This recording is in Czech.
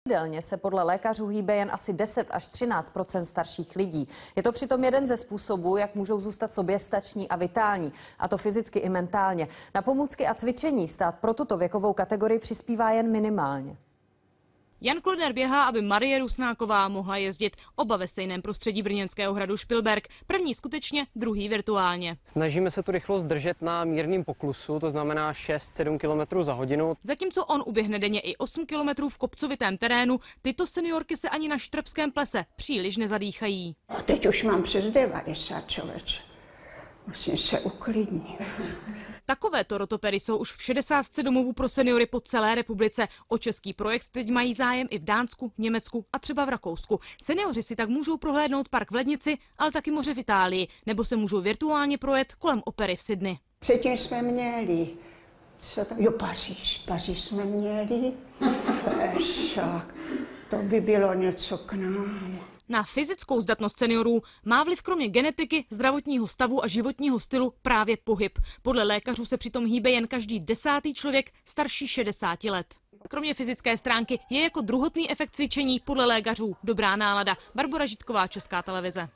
Pravidelně se podle lékařů hýbe jen asi 10 až 13 % starších lidí. Je to přitom jeden ze způsobů, jak můžou zůstat soběstační a vitální, a to fyzicky i mentálně. Na pomůcky a cvičení stát pro tuto věkovou kategorii přispívá jen minimálně. Jan Klodner běhá, aby Marie Rusnáková mohla jezdit. Oba ve stejném prostředí brněnského hradu Špilberk. První skutečně, druhý virtuálně. Snažíme se tu rychlost držet na mírném poklusu, to znamená 6-7 km za hodinu. Zatímco on uběhne denně i 8 km v kopcovitém terénu, tyto seniorky se ani na štrbském plese příliš nezadýchají. A teď už mám přes 90, člověče. Musím se uklidnit. Takovéto rotopery jsou už v 60 domovů pro seniory po celé republice. O český projekt teď mají zájem i v Dánsku, Německu a třeba v Rakousku. Seniori si tak můžou prohlédnout park v Lednici, ale taky moře v Itálii, nebo se můžou virtuálně projet kolem opery v Sydney. Předtím jsme měli, Paříž jsme měli, fešák, to by bylo něco k nám. Na fyzickou zdatnost seniorů má vliv kromě genetiky, zdravotního stavu a životního stylu právě pohyb. Podle lékařů se přitom hýbe jen každý 10. člověk starší 60 let. Kromě fyzické stránky je jako druhotný efekt cvičení podle lékařů dobrá nálada. Barbora Žitková, Česká televize.